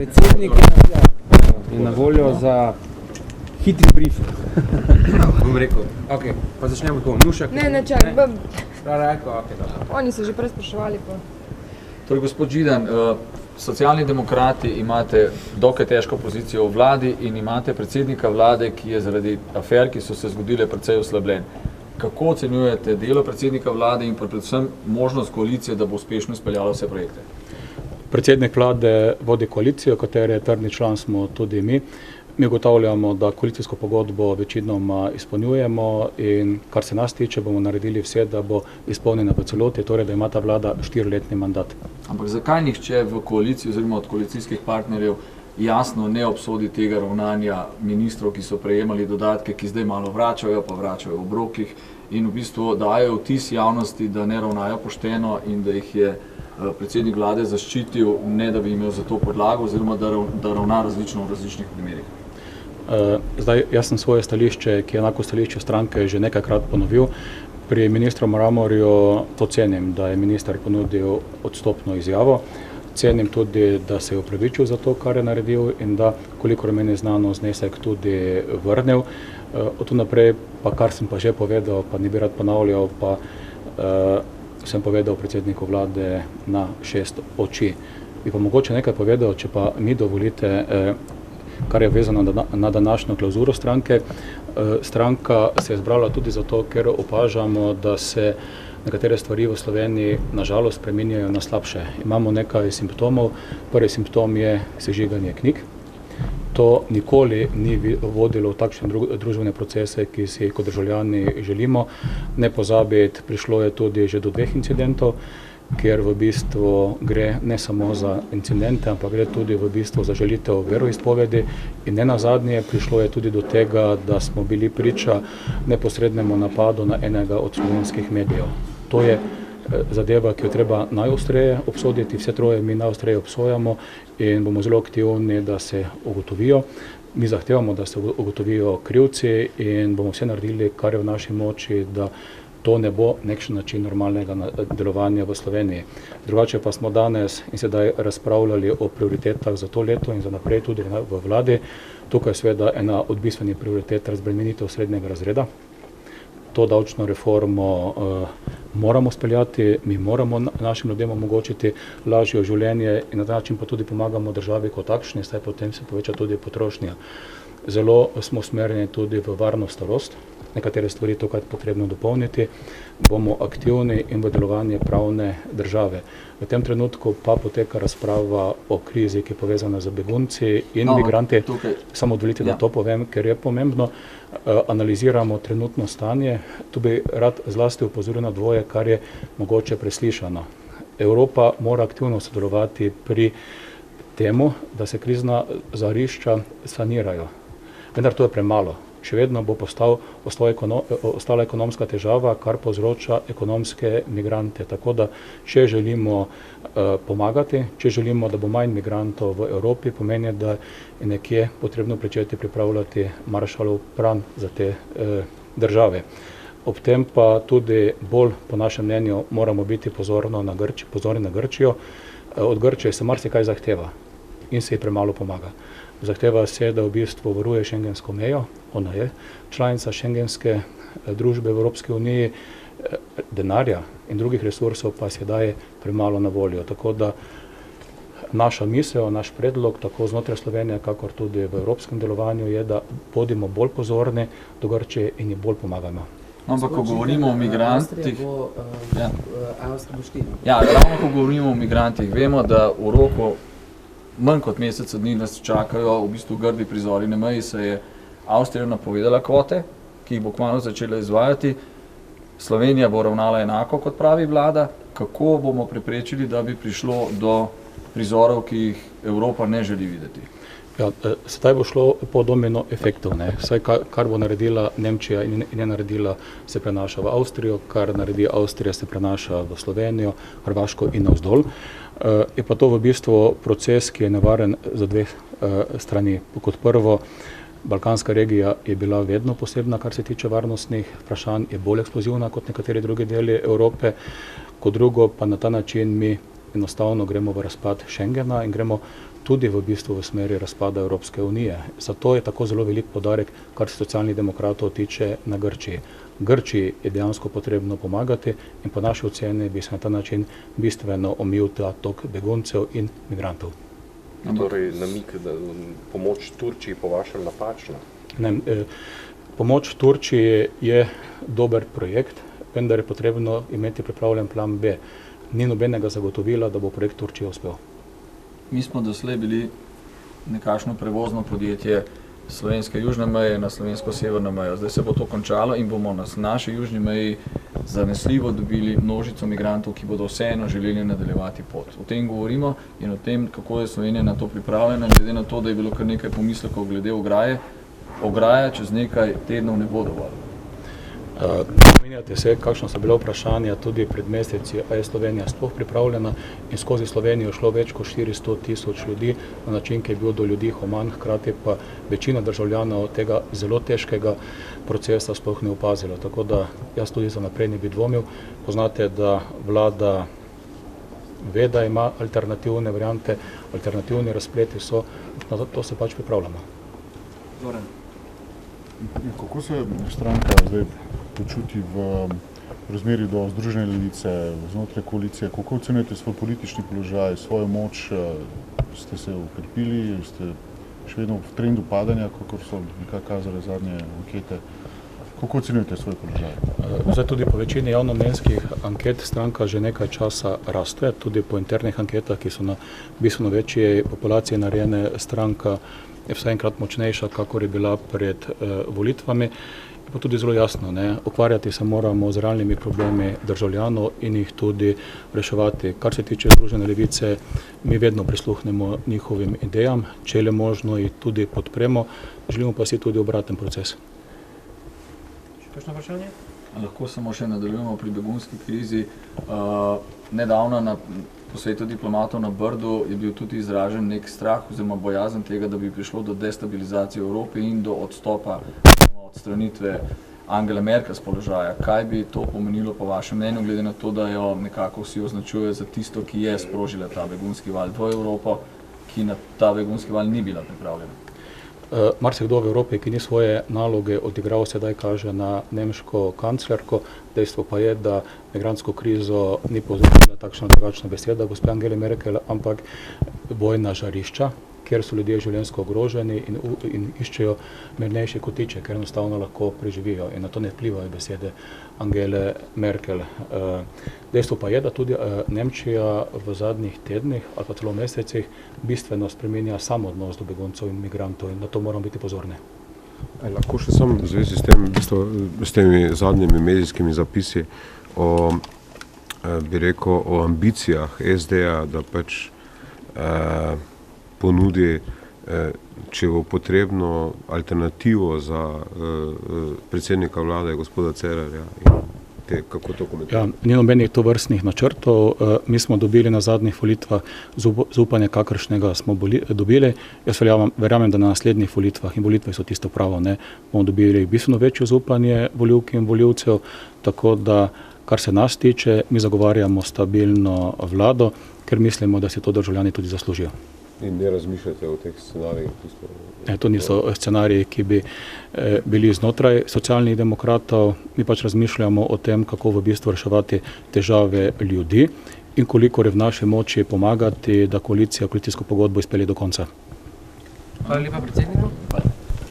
Predsednik je na voljo za hitri brief. Bom rekel. Ok, pa začnemo tako. Nušak. Ne, čak, Oni so že prej spraševali. Torej, gospod Židan, socialni demokrati imate dokaj težko pozicijo v vladi in imate predsednika vlade, ki je zaradi afer, ki so se zgodile, precej oslabljen. Kako ocenjujete delo predsednika vlade in predvsem možnost koalicije, da bo uspešno izpeljala vse projekte? Predsednik vlade vodi koalicijo, katere trdni član smo tudi mi. Mi ugotavljamo, da koalicijsko pogodbo večinoma izpolnjujemo in kar se nas tiče, bomo naredili vse, da bo izpolnjena v celoti, torej da ima ta vlada 4-letni mandat. Ampak zakaj nihče v koaliciji oziroma od koalicijskih partnerjev jasno ne obsodi tega ravnanja ministrov, ki so prejemali dodatke, ki zdaj malo vračajo, pa vračajo v obrokih in v bistvu dajo vtis javnosti, da ne ravnajo pošteno in da jih je predsednik vlade zaščitil, ne da bi imel za to podlago oziroma da ravna različno v različnih primerih? Zdaj, jaz sem svoje stališče, ki je enako stališče stranke, že nekajkrat ponovil. Pri ministru Mramorju to cenim, da je minister ponudil odstopno izjavo. Cenim tudi, da se je opravičil za to, kar je naredil in da, kolikor meni znano, znesek tudi vrnil. Od tu naprej, pa kar sem pa že povedal, pa ne bi rad ponavljal, pa sem povedal predsedniku vlade na 6 oči. Bi pa mogoče nekaj povedal, če pa mi dovolite, kar je vezano na današnjo klauzuro stranke. Stranka se je zbrala tudi zato, ker opažamo, da se nekatere stvari v Sloveniji nažalost spreminjajo na slabše. Imamo nekaj simptomov. Prvi simptom je sežiganje knjig. To nikoli ni vodilo v takšne družbene procese, ki si kot državljani želimo. Ne pozabiti, prišlo je tudi že do 2 incidentov, kjer v bistvu gre ne samo za incidente, ampak gre tudi v bistvu za žalitev veroizpovedi. In nenazadnje prišlo je tudi do tega, da smo bili priča neposrednemu napadu na enega od slovenskih medijev. To je zadeva, ki jo treba najostreje obsoditi, vse troje mi najostreje obsojamo in bomo zelo aktivni, da se ugotovijo. Mi zahtevamo, da se ugotovijo krivci in bomo vse naredili, kar je v naši moči, da to ne bo nekšen način normalnega delovanja v Sloveniji. Drugače pa smo danes in sedaj razpravljali o prioritetah za to leto in za naprej tudi v vladi. Tukaj je seveda ena od bistvenih prioritet razbremenitev srednjega razreda. To davčno reformo moramo speljati, mi moramo našim ljudem omogočiti lažje življenje in na ta način pa tudi pomagamo državi kot takšni, saj potem se poveča tudi potrošnja. Zelo smo usmerjeni tudi v varno starost. Nekatere stvari tukaj potrebno dopolniti, bomo aktivni in v delovanje pravne države. V tem trenutku pa poteka razprava o krizi, ki je povezana z begunci in migranti. Samo dovolite, da to povem, ker je pomembno. Analiziramo trenutno stanje. Tu bi rad zlasti opozoril na dvoje, kar je mogoče preslišano. Evropa mora aktivno sodelovati pri temu, da se krizna žarišča sanirajo. Vendar to je premalo. Še vedno bo ostala ekonomska težava, kar povzroča ekonomske migrante. Tako da, če želimo pomagati, če želimo, da bo manj migrantov v Evropi, pomeni, da je nekje potrebno pričeti pripravljati Marshallov plan za te države. Ob tem pa tudi bolj, po našem mnenju, moramo biti pozorni na Grčijo. Od Grčije se marsikaj zahteva in se ji premalo pomaga. Zahteva se, da v bistvu varuje šengensko mejo, ona je članica šengenske družbe v Evropski uniji, denarja in drugih resursov pa se daje premalo na voljo. Tako da naša misel, naš predlog, tako znotraj Slovenije, kakor tudi v evropskem delovanju, je, da bodimo bolj pozorni do Grčije in ji bolj pomagamo. Ampak, ko govorimo o migrantih, ravno ko govorimo o migrantih, vemo, da v roku manj kot mesec dni nas čakajo v bistvu grdi prizori. Na meji se je Avstrija napovedala kvote, ki jih bo kmalu začela izvajati. Slovenija bo ravnala enako, kot pravi vlada. Kako bomo preprečili, da bi prišlo do prizorov, ki jih Evropa ne želi videti? Sedaj bo šlo po domino efektov. Vsaj kar bo naredila Nemčija in ne naredila, se prenaša v Avstrijo, kar naredi Avstrija, se prenaša v Slovenijo, Hrvaško in navzdol. Je pa to v bistvu proces, ki je nevaren za 2 strani. Kot prvo, balkanska regija je bila vedno posebna, kar se tiče varnostnih vprašanj, je bolj eksplozivna kot nekateri drugi deli Evrope. Kot drugo, pa na ta način mi enostavno gremo v razpad Schengena in gremo tudi v bistvu v smeri razpada Evropske unije. Zato je tako zelo velik poudarek, kar se socialnih demokratov tiče, na Grčiji. Grčiji je dejansko potrebno pomagati in po naši oceni bi se na ta način bistveno omil ta tok beguncev in migrantov. Torej, namik, da pomoč Turčiji po vašem napačna? Ne, pomoč Turčiji je dober projekt, vendar je potrebno imeti pripravljen plan B. Ni nobenega zagotovila, da bo projekt Turčije uspel. Mi smo doslej bili nekakšno prevozno podjetje slovenske južne meje na slovensko severno mejo. Zdaj se bo to končalo in bomo na naši južni meji zanesljivo dobili množico migrantov, ki bodo vseeno želeli nadaljevati pot. O tem govorimo in o tem, kako je Slovenija na to pripravljena, glede na to, da je bilo kar nekaj pomislekov glede ograje. Ograja čez nekaj tednov ne bo dovolj. Spominjate se, kakšno so bile vprašanja tudi pred meseci, a je Slovenija sploh pripravljena, in skozi Slovenijo je šlo več kot 400 000 ljudi na način, ki je bil do ljudi human, hkrati pa večina državljanov tega zelo težkega procesa sploh ne opazila. Tako da jaz tudi za naprej ne bi dvomil. Poznate, da vlada ve, da ima alternativne variante, alternativni razpleti so, na to se pač pripravljamo. Zoran. Kako se stranka zdaj počuti v razmerju do Združene levice, znotraj koalicije? Kako ocenjujete svoj politični položaj, svojo moč? Ste se ukrepili, ste še vedno v trendu padanja, kakor so nekaj kazale zadnje ankete? Kako ocenjujete svoj položaj? Zdaj tudi po večini javnomnenjskih anket stranka že nekaj časa raste, tudi po internih anketah, ki so na bistveno večji populaciji narejene, stranka je vsaj enkrat močnejša, kakor je bila pred volitvami. Pa tudi zelo jasno, ukvarjati se moramo z realnimi problemi državljanov in jih tudi reševati. Kar se tiče Združene levice, mi vedno prisluhnemo njihovim idejam, če je možno jih tudi podpremo, želimo pa si tudi obraten proces. Kakšno vprašanje? Lahko samo še nadaljujemo pri begunski krizi. Nedavno na posvetu diplomatov na Brdu je bil tudi izražen nek strah oziroma bojazen tega, da bi prišlo do destabilizacije Evrope in do odstopa, odstranitve Angele Merkel z položaja. Kaj bi to pomenilo po vašem mnenju, glede na to, da jo nekako vsi označujejo za tisto, ki je sprožila ta begunski val v Evropo, ki na ta begunski val ni bila pripravljena? Marsikdo v Evropi, ki ni svoje naloge odigral, sedaj kaže na nemško kanclerko. Dejstvo pa je, da migrantsko krizo ni povzročila takšna drugačna beseda gospe Angele Merkel, ampak bojna žarišča, kjer so ljudje življenjsko ogroženi in iščejo mirnejše kotiče, ker enostavno lahko preživijo. In na to ne vplivajo besede Angele Merkel. Dejstvo pa je, da tudi Nemčija v zadnjih tednih ali pa celo mesecih bistveno spreminja sam odnos do beguncev in migrantov in na to moramo biti pozorni. Lahko še sam v zvezi s tem, s temi zadnjimi medijskimi zapisi o ambicijah SD-ja, da pač ponudi, če bo potrebno, alternativo za predsednika vlade, gospoda Cerarja. Kako to komentirate? Ni nobenih tovrstnih načrtov. Mi smo dobili na zadnjih volitvah zaupanje, kakršnega smo dobili. Jaz verjamem, da na naslednjih volitvah, in volitve so tisto pravo, bomo dobili bistveno večje zaupanje volivk in volivcev, tako da, kar se nas tiče, mi zagovarjamo stabilno vlado, ker mislimo, da si to državljani tudi zaslužijo. In ne razmišljate o teh scenarijih? To niso scenariji, ki bi bili znotraj socialnih demokratov. Mi pač razmišljamo o tem, kako v bistvu reševati težave ljudi in koliko je v naši moči pomagati, da koalicija koalicijsko pogodbo izpelje do konca. Hvala lepa predsedniku.